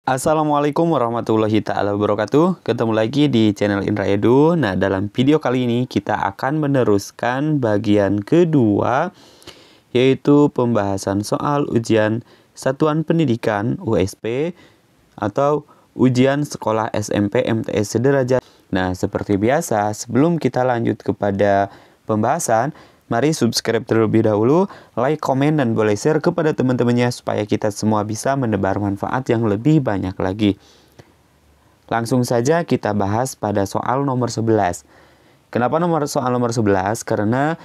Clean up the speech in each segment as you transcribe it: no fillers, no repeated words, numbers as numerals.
Assalamualaikum warahmatullahi ta'ala wabarakatuh. Ketemu lagi di channel Indra Edu. Nah, dalam video kali ini kita akan meneruskan bagian kedua, yaitu pembahasan soal ujian Satuan Pendidikan USP atau ujian sekolah SMP MTS sederajat. Nah, seperti biasa, sebelum kita lanjut kepada pembahasan, mari subscribe terlebih dahulu, like, komen, dan boleh share kepada teman-temannya supaya kita semua bisa menebar manfaat yang lebih banyak lagi. Langsung saja kita bahas pada soal nomor 11. Kenapa soal nomor 11? Karena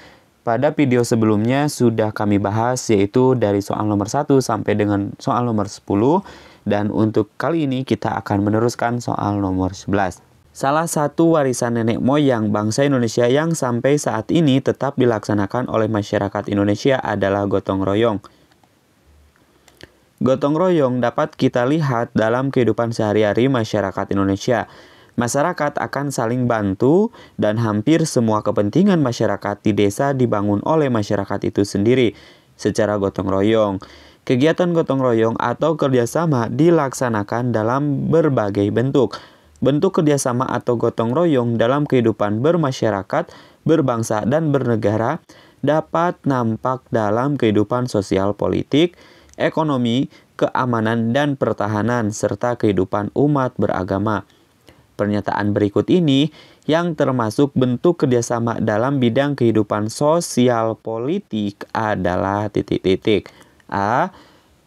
pada video sebelumnya sudah kami bahas, yaitu dari soal nomor 1 sampai dengan soal nomor 10. Dan untuk kali ini kita akan meneruskan soal nomor 11. Salah satu warisan nenek moyang bangsa Indonesia yang sampai saat ini tetap dilaksanakan oleh masyarakat Indonesia adalah gotong royong. Gotong royong dapat kita lihat dalam kehidupan sehari-hari masyarakat Indonesia. Masyarakat akan saling bantu dan hampir semua kepentingan masyarakat di desa dibangun oleh masyarakat itu sendiri secara gotong royong. Kegiatan gotong royong atau kerjasama dilaksanakan dalam berbagai bentuk. Bentuk kerjasama atau gotong royong dalam kehidupan bermasyarakat, berbangsa, dan bernegara dapat nampak dalam kehidupan sosial politik, ekonomi, keamanan, dan pertahanan, serta kehidupan umat beragama. Pernyataan berikut ini yang termasuk bentuk kerjasama dalam bidang kehidupan sosial politik adalah A.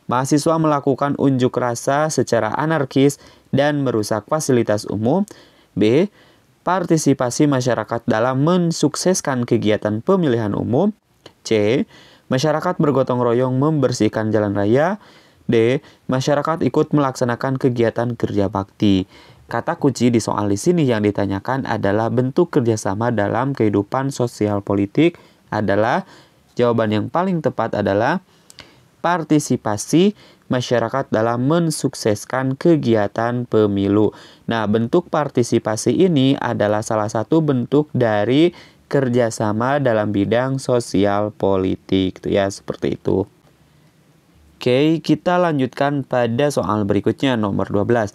Mahasiswa melakukan unjuk rasa secara anarkis dan merusak fasilitas umum. B. Partisipasi masyarakat dalam mensukseskan kegiatan pemilihan umum. C. Masyarakat bergotong royong membersihkan jalan raya. D. Masyarakat ikut melaksanakan kegiatan kerja bakti. Kata kunci di soal di sini yang ditanyakan adalah bentuk kerjasama dalam kehidupan sosial politik adalah, jawaban yang paling tepat adalah partisipasi masyarakat dalam mensukseskan kegiatan pemilu. Nah, bentuk partisipasi ini adalah salah satu bentuk dari kerjasama dalam bidang sosial politik. Ya, seperti itu. Oke, kita lanjutkan pada soal berikutnya, nomor 12.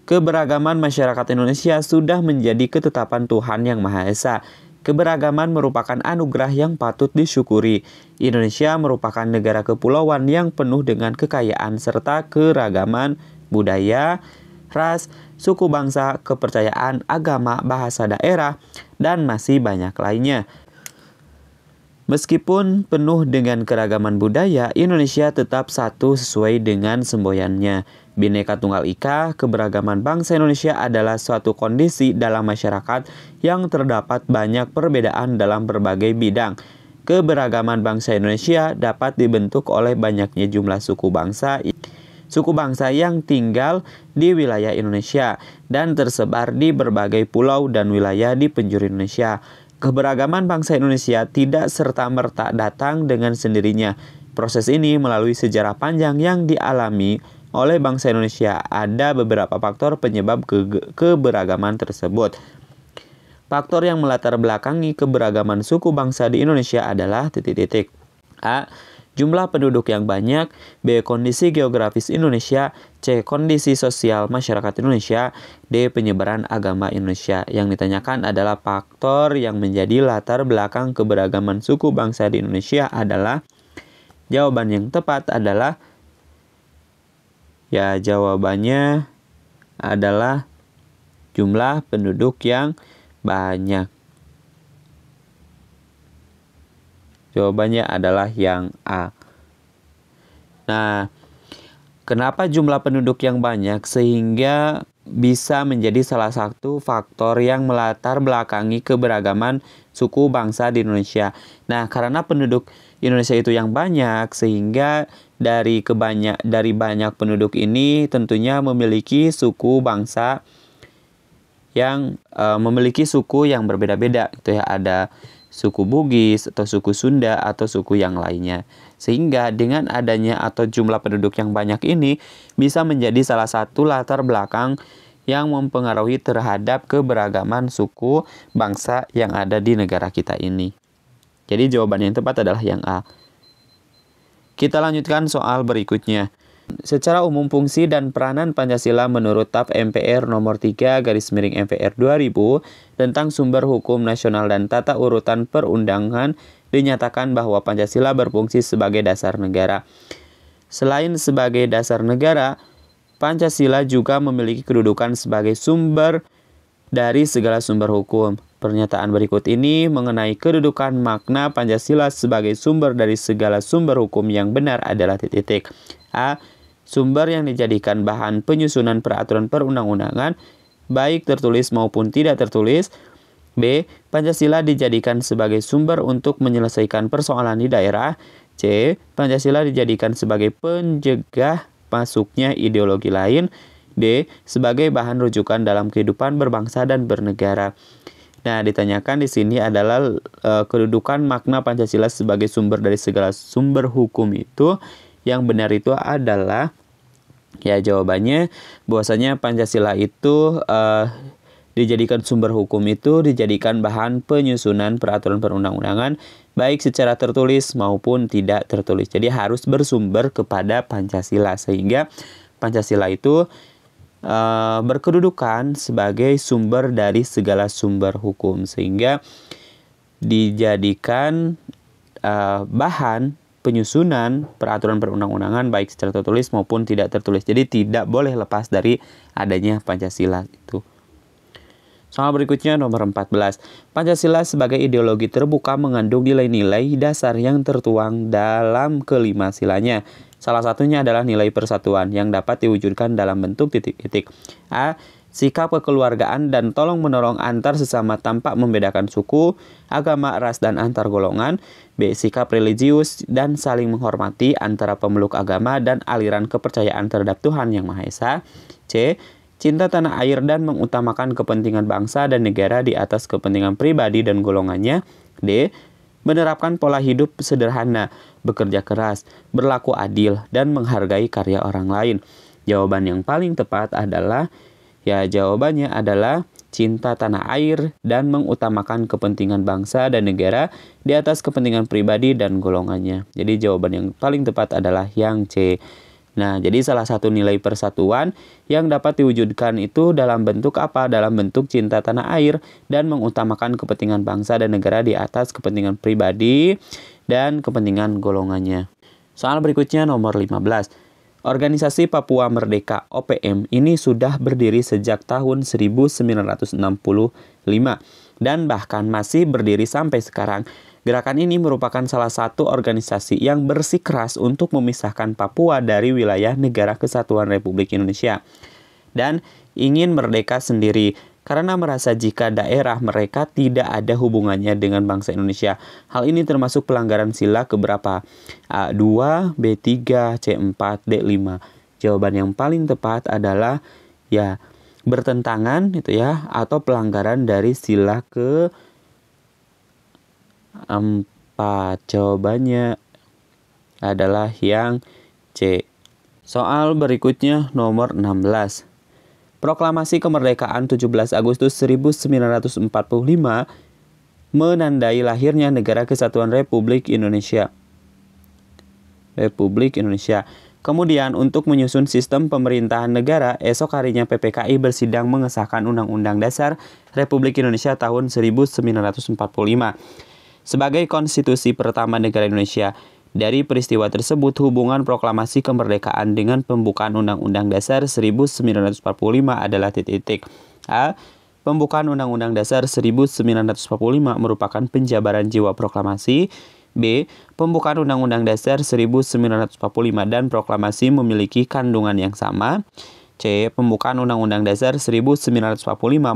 Keberagaman masyarakat Indonesia sudah menjadi ketetapan Tuhan Yang Maha Esa. Keberagaman merupakan anugerah yang patut disyukuri. Indonesia merupakan negara kepulauan yang penuh dengan kekayaan serta keragaman budaya, ras, suku bangsa, kepercayaan, agama, bahasa daerah, dan masih banyak lainnya. Meskipun penuh dengan keragaman budaya, Indonesia tetap satu sesuai dengan semboyannya. Bhinneka Tunggal Ika, keberagaman bangsa Indonesia adalah suatu kondisi dalam masyarakat yang terdapat banyak perbedaan dalam berbagai bidang. Keberagaman bangsa Indonesia dapat dibentuk oleh banyaknya jumlah suku bangsa yang tinggal di wilayah Indonesia dan tersebar di berbagai pulau dan wilayah di penjuru Indonesia. Keberagaman bangsa Indonesia tidak serta-merta datang dengan sendirinya. Proses ini melalui sejarah panjang yang dialami oleh bangsa Indonesia. Ada beberapa faktor penyebab keberagaman tersebut. Faktor yang melatar belakangi keberagaman suku bangsa di Indonesia adalah A. Jumlah penduduk yang banyak. B. Kondisi geografis Indonesia. C. Kondisi sosial masyarakat Indonesia. D. Penyebaran agama Indonesia. Yang ditanyakan adalah faktor yang menjadi latar belakang keberagaman suku bangsa di Indonesia adalah, jawaban yang tepat adalah, jawabannya adalah jumlah penduduk yang banyak. Jawabannya adalah yang A. Nah, kenapa jumlah penduduk yang banyak sehingga bisa menjadi salah satu faktor yang melatar belakangi keberagaman suku bangsa di Indonesia? Nah, karena penduduk Indonesia itu yang banyak, sehingga dari banyak penduduk ini tentunya memiliki suku bangsa yang memiliki suku yang berbeda-beda, gitu ya. Ada suku Bugis atau suku Sunda atau suku yang lainnya. Sehingga dengan adanya atau jumlah penduduk yang banyak ini bisa menjadi salah satu latar belakang yang mempengaruhi terhadap keberagaman suku bangsa yang ada di negara kita ini. Jadi jawaban yang tepat adalah yang A. Kita lanjutkan soal berikutnya. Secara umum fungsi dan peranan Pancasila menurut TAP MPR nomor 3/MPR 2000 tentang sumber hukum nasional dan tata urutan perundangan dinyatakan bahwa Pancasila berfungsi sebagai dasar negara. Selain sebagai dasar negara, Pancasila juga memiliki kedudukan sebagai sumber dari segala sumber hukum. Pernyataan berikut ini mengenai kedudukan makna Pancasila sebagai sumber dari segala sumber hukum yang benar adalah titik. A. Sumber yang dijadikan bahan penyusunan peraturan perundang-undangan, baik tertulis maupun tidak tertulis. B. Pancasila dijadikan sebagai sumber untuk menyelesaikan persoalan di daerah. C. Pancasila dijadikan sebagai pencegah masuknya ideologi lain. D. Sebagai bahan rujukan dalam kehidupan berbangsa dan bernegara. Nah, ditanyakan di sini adalah kedudukan makna Pancasila sebagai sumber dari segala sumber hukum itu. Yang benar itu adalah, ya jawabannya bahwasanya Pancasila itu dijadikan sumber hukum itu dijadikan bahan penyusunan peraturan perundang-undangan baik secara tertulis maupun tidak tertulis. Jadi harus bersumber kepada Pancasila, sehingga Pancasila itu berkedudukan sebagai sumber dari segala sumber hukum, sehingga dijadikan bahan penyusunan peraturan perundang-undangan baik secara tertulis maupun tidak tertulis. Jadi tidak boleh lepas dari adanya Pancasila itu. Soal berikutnya nomor 14. Pancasila sebagai ideologi terbuka mengandung nilai-nilai dasar yang tertuang dalam kelima silanya. Salah satunya adalah nilai persatuan yang dapat diwujudkan dalam bentuk titik-titik. A. Sikap kekeluargaan dan tolong-menolong antar sesama tanpa membedakan suku, agama, ras, dan antar golongan. B. Sikap religius dan saling menghormati antara pemeluk agama dan aliran kepercayaan terhadap Tuhan Yang Maha Esa. C. Cinta tanah air dan mengutamakan kepentingan bangsa dan negara di atas kepentingan pribadi dan golongannya. D. Menerapkan pola hidup sederhana, bekerja keras, berlaku adil, dan menghargai karya orang lain. Jawaban yang paling tepat adalah, jawabannya adalah cinta tanah air dan mengutamakan kepentingan bangsa dan negara di atas kepentingan pribadi dan golongannya. Jadi jawaban yang paling tepat adalah yang C. Nah, jadi salah satu nilai persatuan yang dapat diwujudkan itu dalam bentuk apa? Dalam bentuk cinta tanah air dan mengutamakan kepentingan bangsa dan negara di atas kepentingan pribadi dan kepentingan golongannya. Soal berikutnya nomor 15. Organisasi Papua Merdeka (OPM) ini sudah berdiri sejak tahun 1965 dan bahkan masih berdiri sampai sekarang. Gerakan ini merupakan salah satu organisasi yang bersikeras untuk memisahkan Papua dari wilayah Negara Kesatuan Republik Indonesia dan ingin merdeka sendiri karena merasa jika daerah mereka tidak ada hubungannya dengan bangsa Indonesia. Hal ini termasuk pelanggaran sila keberapa? A2, B3, C4, D5. Jawaban yang paling tepat adalah bertentangan atau pelanggaran dari sila ke 4. Jawabannya adalah yang C. Soal berikutnya nomor 16. Proklamasi Kemerdekaan 17 Agustus 1945 menandai lahirnya Negara Kesatuan Republik Indonesia. Kemudian untuk menyusun sistem pemerintahan negara, esok harinya PPKI bersidang mengesahkan Undang-Undang Dasar Republik Indonesia tahun 1945 sebagai konstitusi pertama negara Indonesia. Dari peristiwa tersebut, hubungan proklamasi kemerdekaan dengan pembukaan Undang-Undang Dasar 1945 adalah titik-titik. A. Pembukaan Undang-Undang Dasar 1945 merupakan penjabaran jiwa proklamasi. B. Pembukaan Undang-Undang Dasar 1945 dan proklamasi memiliki kandungan yang sama. C. Pembukaan Undang-Undang Dasar 1945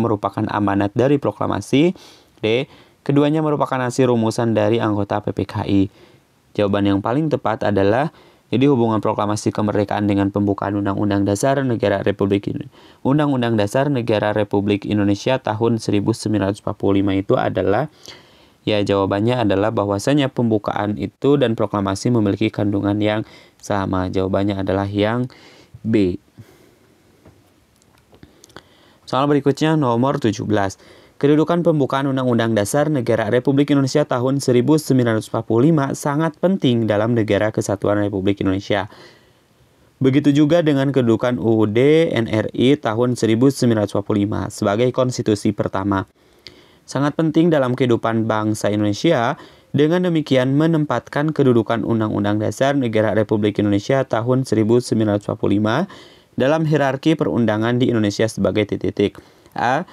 merupakan amanat dari proklamasi. D. Keduanya merupakan hasil rumusan dari anggota PPKI. Jawaban yang paling tepat adalah hubungan proklamasi kemerdekaan dengan pembukaan Undang-Undang Dasar Negara Republik Indonesia tahun 1945 itu adalah jawabannya adalah bahwasanya pembukaan itu dan proklamasi memiliki kandungan yang sama. Jawabannya adalah yang B. Soal berikutnya nomor 17. Kedudukan pembukaan Undang-Undang Dasar Negara Republik Indonesia tahun 1945 sangat penting dalam Negara Kesatuan Republik Indonesia. Begitu juga dengan kedudukan UUD NRI tahun 1945 sebagai konstitusi pertama. Sangat penting dalam kehidupan bangsa Indonesia, dengan demikian menempatkan kedudukan Undang-Undang Dasar Negara Republik Indonesia tahun 1945 dalam hierarki perundangan di Indonesia sebagai titik. A.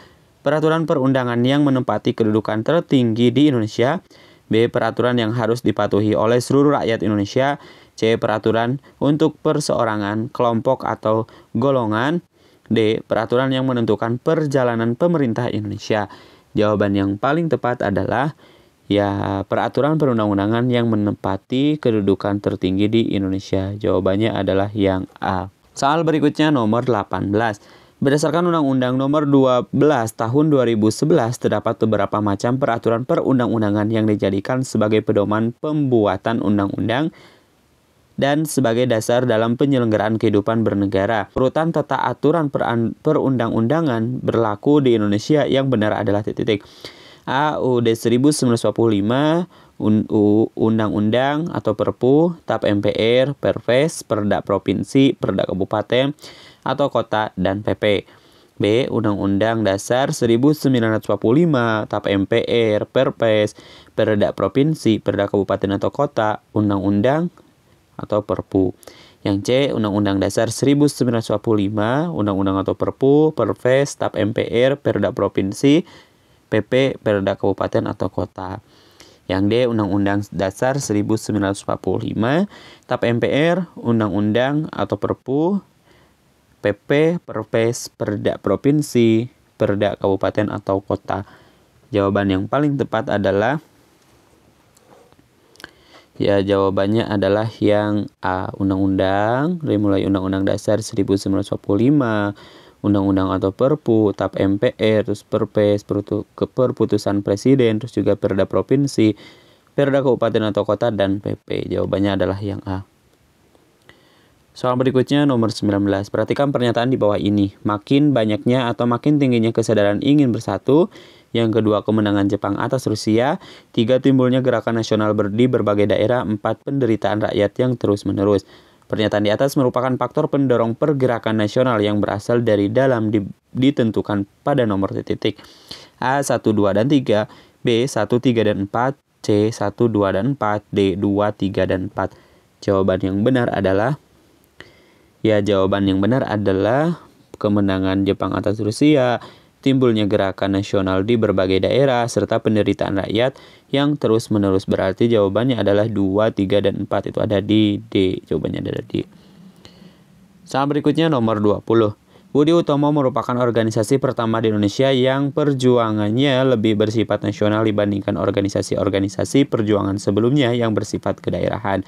Peraturan perundangan yang menempati kedudukan tertinggi di Indonesia. B. Peraturan yang harus dipatuhi oleh seluruh rakyat Indonesia. C. Peraturan untuk perseorangan, kelompok atau golongan. D. Peraturan yang menentukan perjalanan pemerintah Indonesia. Jawaban yang paling tepat adalah peraturan perundang-undangan yang menempati kedudukan tertinggi di Indonesia. Jawabannya adalah yang A. Soal berikutnya nomor 18. Berdasarkan Undang-Undang Nomor 12 Tahun 2011, terdapat beberapa macam peraturan perundang-undangan yang dijadikan sebagai pedoman pembuatan undang-undang dan sebagai dasar dalam penyelenggaraan kehidupan bernegara. Urutan tata aturan perundang-undangan berlaku di Indonesia yang benar adalah titik. A. UUD 1945, Undang-Undang atau Perpu, TAP MPR, Perpres, Perda Provinsi, Perda Kabupaten atau Kota, dan PP. B. Undang-Undang Dasar 1945, TAP MPR, Perpres, Perda Provinsi, Perda Kabupaten atau Kota, Undang-Undang atau Perpu. Yang C. Undang-Undang Dasar 1945, Undang-Undang atau Perpu, Perpres, TAP MPR, Perda Provinsi, PP, Perda Kabupaten atau Kota. Yang D. Undang-Undang Dasar 1945, TAP MPR, Undang-Undang atau Perpu, PP, Perpres, Perda Provinsi, Perda Kabupaten atau Kota. Jawaban yang paling tepat adalah jawabannya adalah yang A. Undang-undang, dari mulai Undang-Undang Dasar 1945, Undang-Undang atau Perpu, TAP MPR, terus Perpres, keputusan Presiden, terus juga Perda Provinsi, Perda Kabupaten atau Kota, dan PP. Jawabannya adalah yang A. Soal berikutnya nomor 19. Perhatikan pernyataan di bawah ini. Makin banyaknya atau makin tingginya kesadaran ingin bersatu. Yang kedua, kemenangan Jepang atas Rusia. 3, timbulnya gerakan nasional di berbagai daerah. 4, penderitaan rakyat yang terus-menerus. Pernyataan di atas merupakan faktor pendorong pergerakan nasional yang berasal dari dalam ditentukan pada nomor titik. A. 1, 2, dan 3. B. 1, 3, dan 4. C. 1, 2, dan 4. D. 2, 3, dan 4. Jawaban yang benar adalah kemenangan Jepang atas Rusia, timbulnya gerakan nasional di berbagai daerah, serta penderitaan rakyat yang terus-menerus. Berarti jawabannya adalah 2, 3, dan 4. Itu ada di D. Jawabannya adalah D. Soal berikutnya nomor 20. Budi Utomo merupakan organisasi pertama di Indonesia yang perjuangannya lebih bersifat nasional dibandingkan organisasi-organisasi perjuangan sebelumnya yang bersifat kedaerahan.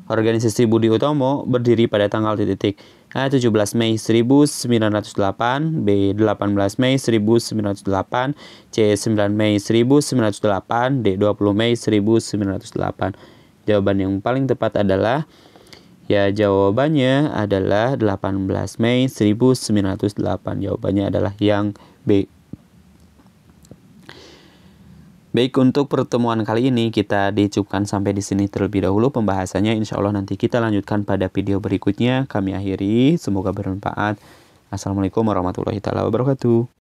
Organisasi Budi Utomo berdiri pada tanggal titik. A. 17 Mei 1908, B. 18 Mei 1908, C. 9 Mei 1908, D. 20 Mei 1908. Jawaban yang paling tepat adalah jawabannya adalah 18 Mei 1908. Jawabannya adalah yang B. Baik, untuk pertemuan kali ini kita dicukupkan sampai di sini terlebih dahulu pembahasannya. Insya Allah nanti kita lanjutkan pada video berikutnya. Kami akhiri, semoga bermanfaat. Assalamualaikum warahmatullahi wabarakatuh.